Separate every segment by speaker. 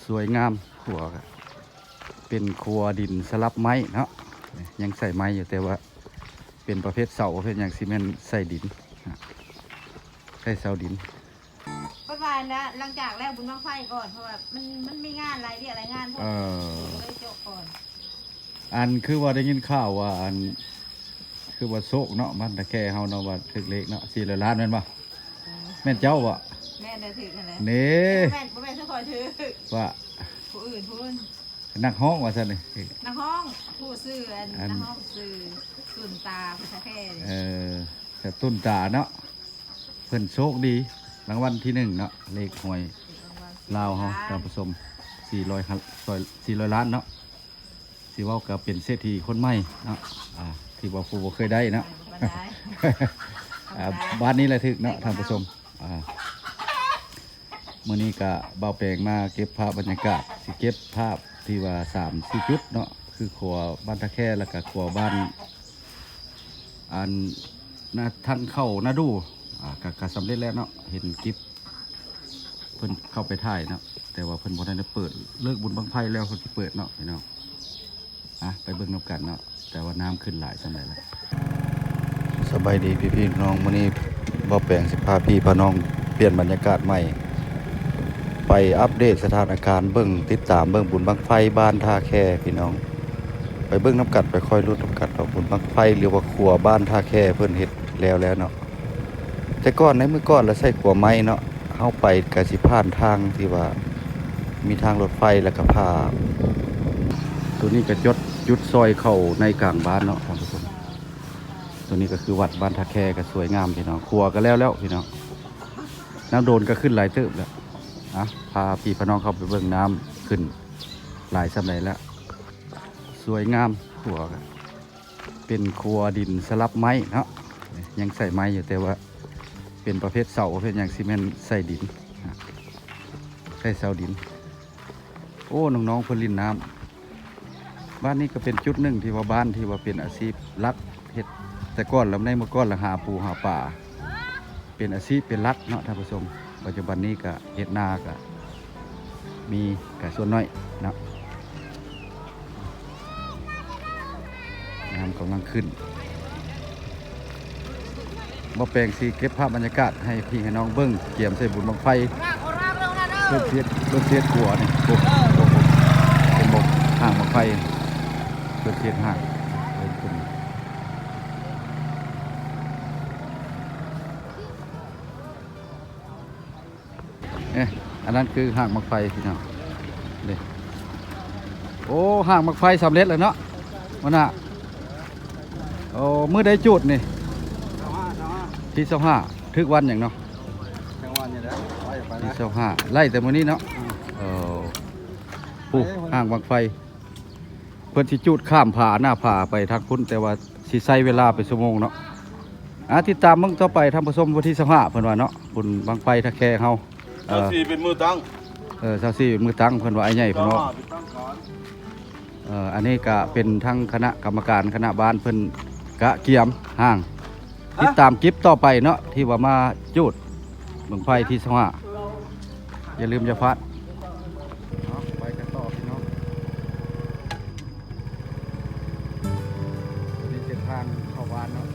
Speaker 1: สวยงามขัวเป็นครัวดินสลับไม้เนาะยังใส่ไม้อยู่แต่ว่าเป็นประเภทเสาประเภทอย่างซีเมนต์ใส่ดินใส่เสาดิน
Speaker 2: ประมาณนะหลังจากแล้วบุญบั้งไฟก่อนเพราะว่ามันไม่งานอะไรที่อะไรงานพวกเลยจบก่อน
Speaker 1: อันคือว่าได้ยินข่าวว่าอันคือว่าโศกเนาะมันตะแค่เฮาเนาะว่าถึกเล็กเนาะ400 ล้านแม่นบ่แม่นเจ้าบ่
Speaker 2: แม่ได้ถือกันแล้ว
Speaker 1: นี่
Speaker 2: แม่ทุกคนถือ
Speaker 1: ว่า
Speaker 2: ผู้อื่น
Speaker 1: นักห้องว่าซั่นนี่
Speaker 2: นักห้องผู้ซื้อนักห้องซื้อตุนตาภาษาแท้
Speaker 1: แต่ตุนตาเนาะเพิ่นโชคดีรางวัลที่1เนาะเลขหวยลาวเฮาการผสม400 ล้านเนาะสิเว้าก็เป็นเศรษฐีคนใหม่เนาะที่ว่าผู้บ่เคยได้เนาะบ้านนี้แหละถึกเนาะท่านผู้ชมมื้อนี้ก็เบาแปลงมาเก็บภาพบรรยากาศสิเก็บภาพที่ว่า3-4 จุดเนาะคือครัวบ้านตะแค่แล้วก็ครัวบ้านอันนาทางเข้านาดูก็สำเร็จแล้วเนาะเห็นคลิปเพิ่นเข้าไปถ่ายเนาะแต่ว่าเพิ่นบ่ได้เปิดเลิกบุญบังไฟแล้วเพิ่นสิเปิดเนาะพี่น้องไปเบิ่งนำกันเนาะแต่ว่าน้ำขึ้นหลายสันใดแล้วสบายดีพี่น้องมื้อนี้บ่แปลงสิพาพี่พาน้องเปลี่ยนบรรยากาศใหม่ไปอัปเดตสถานการณ์เบิ่งติดตามเบิ่งบุญบังไฟบ้านท่าแค่พี่น้องไปเบิ่งน้ำกัดไปค่อยลุ้นน้ำกัดว่าบุญบังไฟหรือว่าครัวบ้านท่าแค่เพิ่นเฮ็ดแล้วเนาะแต่ก่อนในมื้อก่อนเราใช้ครัวไม้เนาะเฮาไปก็สิผ่านทางที่ว่ามีทางรถไฟแล้วก็พาตัวนี้ก็จุดซอยเข้าในกลางบ้านเนาะท่านผู้ชมตัวนี้ก็คือวัดบ้านท่าแค่ก็สวยงามพี่น้องครัวก็แล้วพี่น้องน้ำโดนก็ขึ้นหลายเติบแล้วพาพี่พน้องเข้าไปเบิ่งน้ำขึ้นหลายสำไรแล้วสวยงามครัวเป็นครัวดินสลับไม้เนาะยังใส่ไม้อยู่แต่ว่าเป็นประเภทเสาประเภทอย่างซีเมนต์ใส่ดินใส่เสาดินโอ้น้องๆเพิ่นลินน้ำบ้านนี้ก็เป็นจุดหนึ่งที่ว่าบ้านที่ว่าเป็นอาชีพหลักเฮ็ดแต่ก่อนแล้วในเมื่อก่อนละหาปูหาป่าเป็นอาชีพเป็นหลักเนาะท่านผู้ชมปัจจุบันนี้ก็เฮ็ดนาก็มีก็ส่วนน้อยเนาะน้ำกำลังขึ้นมาแปลงสีเก็บภาพบรรยากาศให้พี่ให้น้องเบิ้งเกี่ยมใส่บุญบังไฟเริ่มเสียดหัวนี่เป็นบกห่างบังไฟเริ่มเสียดห่างเริ่มขึ้นอันนั้นคือห่างบังไฟพี่น้องนี่โอ้ห่างบังไฟสำเร็จแล้วเนาะมันน่ะโอ้มือได้จุดนี่ที่25ถึกวันอย่างเนาะที่25ไล่แต่มื้อนี้เนาะปุ๊บห่างบังไฟเพิ่นสิจุดข้ามผาหน้าผาไปทางพุ่นแต่ว่าสิใช้เวลาไปชั่วโมงเนาะติดตามมึงต่อไปทำผสมวันที่25เพิ่นว่าเนาะบุญบังไฟท่าแค่เฮา
Speaker 3: 24เป็นมือตั้ง
Speaker 1: 24เป็นมือตั้งเพิ่นว่าไอ้ใหญ่เพิ่นว่าอันนี้ก็เป็นทั้งคณะกรรมการคณะบ้านเพิ่นกะเกียมห่างติดตามคลิปต่อไปเนาะที่ว่ามาจุดบังไฟที่25อย่าลืมอย่าพลาดไปกันต่อพี่น้องนี่เส้นทางเข้าบ้านเนาะ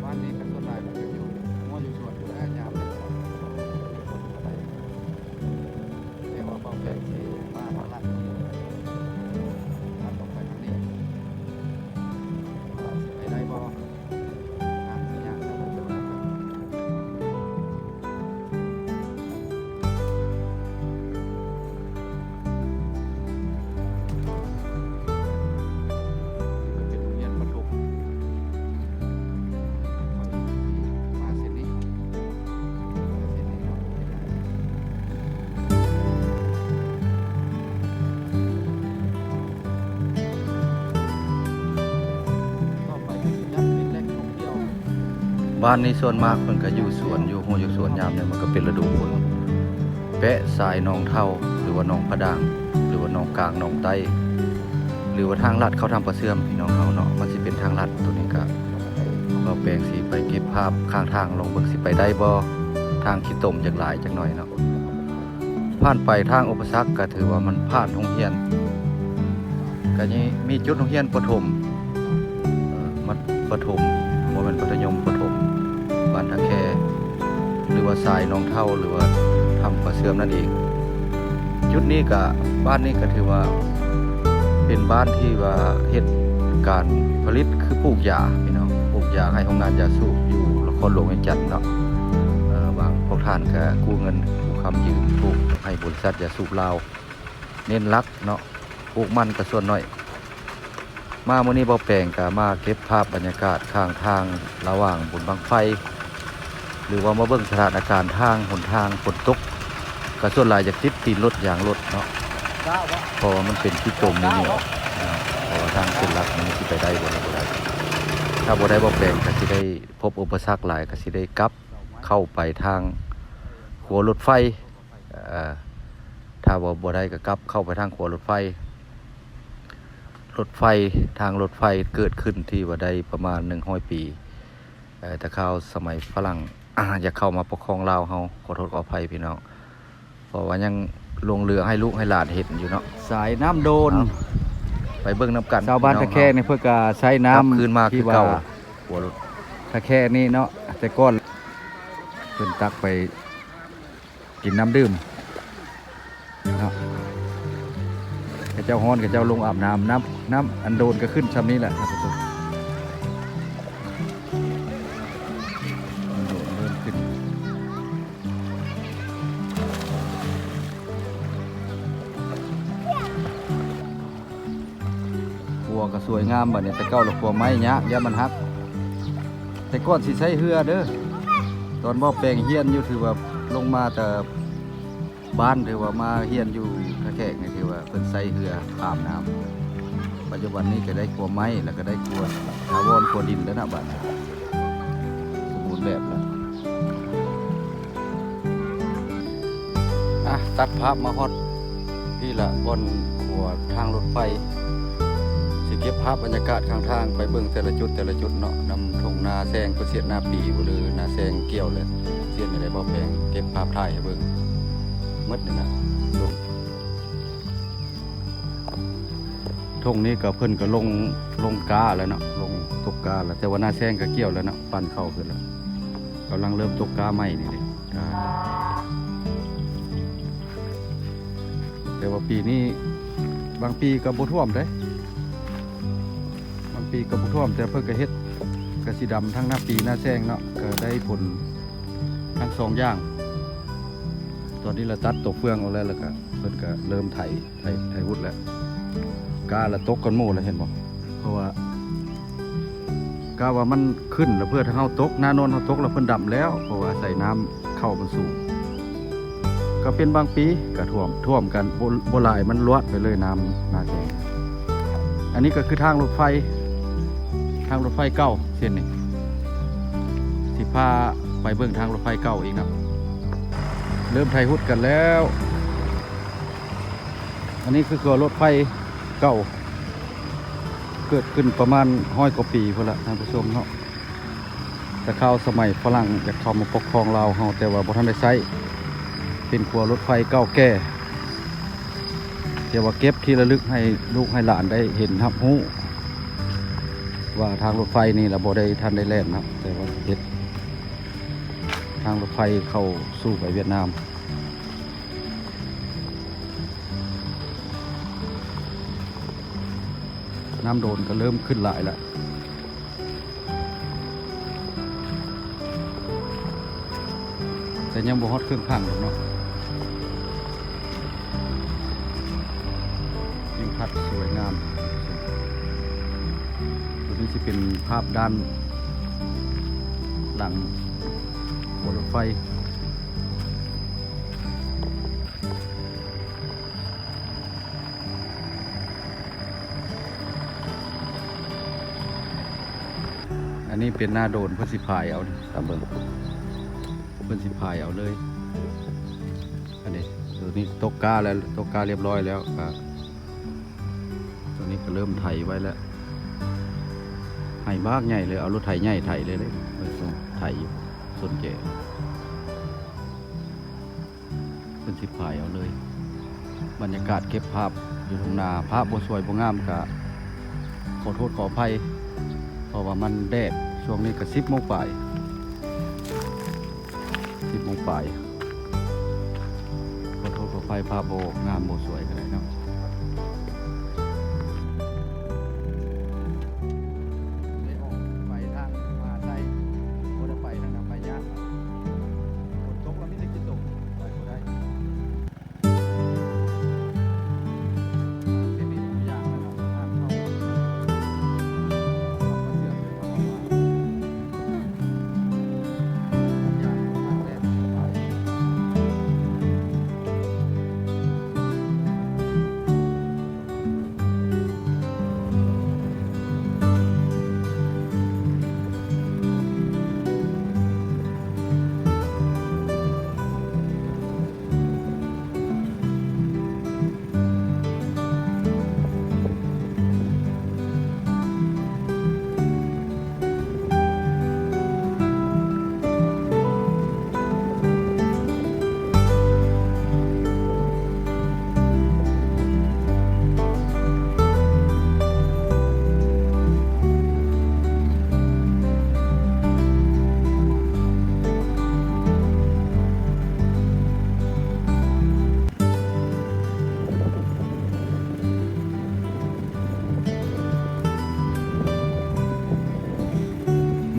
Speaker 1: บ้านนี้ก็ส่วนหลาย บ้านนี้ส่วนมากเพิ่นก็อยู่สวนอยู่หัวอยู่สวนยามเนี่ยมันก็เป็นฤดูฝนแปะสายหนองเท่าหรือว่าหนองพะดางหรือว่าหนองกลางหนองไต้หรือว่าทางลัดเขาทำประเสื่อมพี่น้องเขาเนาะมันสิเป็นทางลัดตัวนี้ก็เราแปลงสิไปเก็บภาพข้างทางลงเบิ่งสิไปได้บ่ทางขี้ตมจักหลายจักหน่อยเนาะผ่านไปทางอุปสรรคก็ถือว่ามันผ่านโรงเรียนก็ยังมีจุดโรงเรียนประถมมัธประถมบ่แม่นมัธยมประถมบ้านทะแคหรือว่าทรายหนองเท่าหรือว่าทำประเสื่อมนั่นเองจุดนี้ก็บ้านนี้ก็ถือว่าเป็นบ้านที่ว่าเฮ็ดการผลิตคือปลูกยาพี่น้องปลูกยาให้โรงงานยาสูบอยู่นครหลวงเวียงจันทน์เนาะบางพวกท่านก็กู้เงินกู้คำยืมปลูกให้บริษัทยาสูบลาวเน้นรักเนาะปลูกมันก็ส่วนน้อยมามื้อนี้บ่แปลงก็มาเก็บภาพบรรยากาศข้างทางระหว่างบุญบังไฟหรือว่ามาเบิ่งสถานการณ์ทางหนทางฝนตกก็ส่วนหลายจะติดตีนรถยางรถเนาะเพราะมันเป็นที่จมนี่เพราะทางเส้นหลักมันสิไปได้บ่ได้ถ้าบ่ได้บ่แปลงก็สิได้พบอุปสรรคหลายก็สิได้กลับเข้าไปทางหัวรถไฟถ้าบ่ได้ก็กลับเข้าไปทางหัวรถไฟทางรถไฟเกิดขึ้นที่ว่าได้ประมาณ100 ปีแต่ข่าวสมัยฝรั่งอยากเข้ามาปกครองลาวเฮาขอโทษขออภัยพี่น้องเพราะว่ายังลงเรือให้ลูกให้หลานเห็นอยู่เนาะสายน้ำโดนไปเบิ่งน้ำกันชาวบ้านตะแคนี่เพื่อก็ใช้น้ำคืนมาคือเก่าหัวรถตะแคนี่เนาะแต่ก้อนเพิ่นตักไปกินน้ำดื่มเนาะเจ้าฮ้อนกับเจ้าลงอาบน้ำอันโดนก็ขึ้นชำนี้แหละครับทุกคนเริ่มขึ้นขัวก็สวยงามแบบนี้แต่เก้าหลักขัวไม้เนี้ยมันฮักแต่ก้อนสิใช้เหือเด้อตอนบ่แปลงเฮียนอยู่ถือว่าลงมาแต่บ้านถือว่ามาเฮียนอยู่ทะแขกนี่ถือว่าเป็นไซเรือข้ามน้ำปัจจุบันนี้ก็ได้ครัวไม้แล้วก็ได้ครัวถาวรครัวดินแล้วนะบ้านสมบูรณ์แบบแล้วตัดภาพมาฮอดพี่ละบนขัวทางรถไฟสิเก็บภาพบรรยากาศข้างทางไปเบิ่งแต่ละจุดเนาะนำทงนาแซงก็เสียดนาปีหรือนาแซงเกี่ยวเลยเสียดอะไรบ่แพงเก็บภาพถ่ายให้เบิ่งมืดนี่นะทงนี้ก็เพิ่นก็ลงกาแล้วเนาะลงตกกาแล้วแต่ว่าหน้าแซงก็เกี่ยวแล้วเนาะปั่นเข้าขึ้นแล้วกำลังเริ่มตกกาใหม่นี่เลยแต่ว่าปีนี้บางปีก็บ่ท่วมเด้บางปีก็บ่ท่วมแต่เพิ่นก็เฮ็ดกระสีดำทั้งหน้าปีหน้าแซงเนาะก็ได้ผลทั้งสองอย่างตอนนี้เราตัดตกเฟืองเอาแล้วก็เพิ่นก็เริ่มไถวุดแล้วกาละตกกันโม่แล้วเห็นบ่เพราะว่ากาว่ามันขึ้นแล้วเพื่อถ้าเฮาตกหน้าโนนเฮาตกแล้วเพิ่นดำแล้วเพราะว่าใส่น้ำเข้ามันสูงก็เป็นบางปีก็ท่วมกันบ่หลายมันลวดไปเลยน้ำหน้าแซงอันนี้ก็คือทางรถไฟเก่าเส้นนี้สิพาไปเบิ่งทางรถไฟเก่าอีกนะเริ่มไถหุดกันแล้วอันนี้คือรถไฟเก่าเกิดขึ้นประมาณ100 กว่าปีพุ่นละท่านผู้ชมเนาะแต่เข้าสมัยฝรั่งจะเข้ามาปกครองลาวเฮาแต่ว่าบ่ทันได้ใช้เป็นขัวรถไฟเก่าแก่เดี๋ยวว่าเก็บที่ระลึกให้ลูกให้หลานได้เห็นรับรู้ว่าทางรถไฟนี่เราบ่ได้ทันได้แล่นนะแต่ว่าเฮ็ดทางรถไฟเข้าสู่ไปเวียดนามน้ำโดนก็เริ่มขึ้นหลายแล้วแต่ยังบ่ฮอดเครื่องพังหรอกเนาะยิ่งพัดสวยงามตัวนี้จะเป็นภาพด้านหลังรถไฟอันนี้ นี้เป็นหน้าโดนเพิ่นสิพายเอานี่ตามเบิ่งเพิ่นสิพายเอาเลยอันนี้ตัวนี้ตกกาแล้วตกกาเรียบร้อยแล้วก็ตัวนี้ก็เริ่มไถไว้แล้วไถมากใหญ่เลยเอารถไถใหญ่ไถเลยเพิ่นส่งไถอยู่ส่วนแก่เพิ่นสิพายเอาเลยบรรยากาศเก็บภาพอยู่ทุ่งนาภาพบ่สวยบ่งามก็ขอโทษขออภัยเพราะว่ามันแดดช่วงนี้ก็10 โมงปลาย10 โมงปลายขอโทษขออภัยภาพบ่งามบ่สวยก็ได้เนาะได้ออกไปทางมหาชัยบ่ได้ไปทางนั้นไปยากฝนตกแล้วมีแต่กินตกไปบ่ได้ เป็นอีกอย่างนะครับทางเข้ามาเชื่อมเลยว่าอย่างทางแรกไป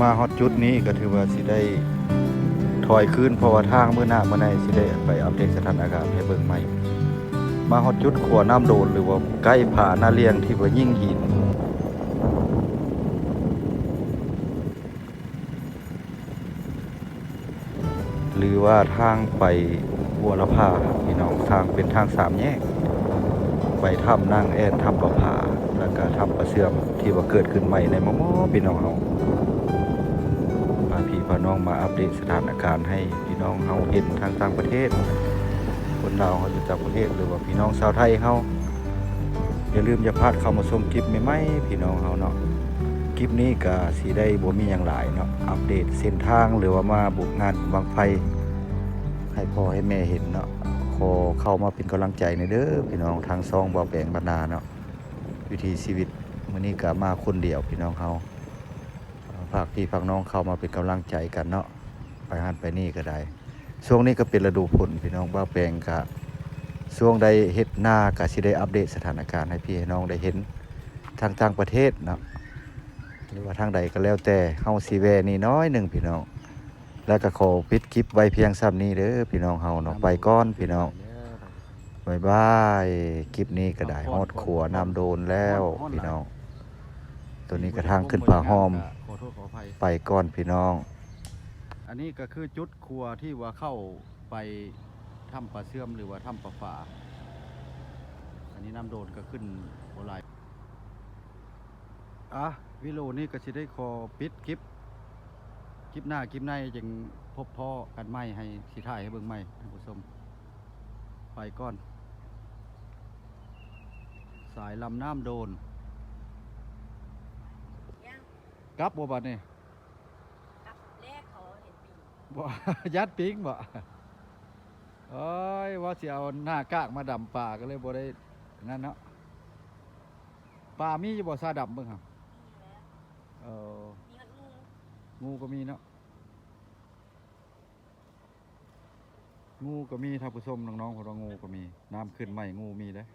Speaker 1: มาฮอดจุดนี้ก็ถือว่าสิได้ถอยคืนเพราะว่าทางมื้อหน้ามื้อในสิได้ไปอัปเดตสถานการณ์ให้เบิ่งใหม่มาฮอดจุดขัวน้ำโดนหรือว่าใกล้ผาหน้าเลียงที่ว่ายิ่งหินหรือว่าทางไปบัวละพาพี่น้องทางเป็นทาง3 แยกไปถ้ำนางแอ่นถ้ำประภาแล้วก็ถ้ำประเสื่อมที่ว่าเกิดขึ้นใหม่ในมอพี่น้องเฮาพาพี่พาน้องมาอัปเดตสถานการณ์ให้พี่น้องเฮาเห็นทางต่างประเทศคนลาวเขาอยู่ต่างประเทศหรือว่าพี่น้องชาวไทยเฮาอย่าลืมอย่าพลาดเข้ามาชมคลิปใหม่ๆพี่น้องเฮาเนาะคลิปนี้ก็สิได้บ่มีหยังหลายเนาะอัปเดตเส้นทางหรือว่ามาบุกงานบั้งไฟให้พ่อให้แม่เห็นเนาะขอเข้ามาเป็นกำลังใจในเด้อพี่น้องทางซองบ่าวแปลงบรรณาเนาะวิถีชีวิตมื้อนี้ก็มาคนเดียวพี่น้องเฮาฝากพี่ฝากน้องเข้ามาเป็นกำลังใจกันเนาะไปหันไปนี่ก็ได้ช่วงนี้ก็เป็นฤดูฝนพี่น้องบ่าวแปลงก็ช่วงใดเฮ็ดนาก็สิได้อัปเดตสถานการณ์ให้พี่ให้น้องได้เห็นทางต่างประเทศเนาะหรือว่าทางใดก็แล้วแต่เฮาสิแวนี่น้อยหนึงพี่น้องแล้วก็ขอปิดคลิปไว้เพียงซ้ำนี้เด้อพี่น้องเฮาเนาะไปก่อนพี่น้องบ๊ายบายคลิปนี้ก็ได้ฮอดขัวน้ำโดนแล้วพี่น้องตัวนี้กระทางขึ้นผาหอมไปก่อนพี่น้องอันนี้ก็คือจุดครัวที่ว่าเข้าไปถ้ำปลาเสื่อมหรือว่าถ้ำปลาฝาอันนี้น้ำโดนก็ขึ้นโบราณวิโลนี่ก็จะได้ขอปิดคลิปหน้าคลิปในจึงพบพ่อกันไม่ให้สีถ่ายให้เบิ่งไม่ท่านผู้ชมไปก่อนสายลำน้ำโดนกลับบัวบัดนี่
Speaker 2: กับแรกเขาเห็นปี
Speaker 1: บ่ ยัดปิ้งบ่เอ้ยว่าสิเอาหน้ากากมาดำป่าก็เลยบ่ได้นั่นเนาะป่ามีอยู่บ่ซาดำเบิ่งครับ
Speaker 2: มีแล้ว มีฮอดงู
Speaker 1: งูก็มีเนาะงูก็มีท่านผู้ชมน้องๆของเรางูก็มีน้ำขึ้นใหม่งูมีเด้อ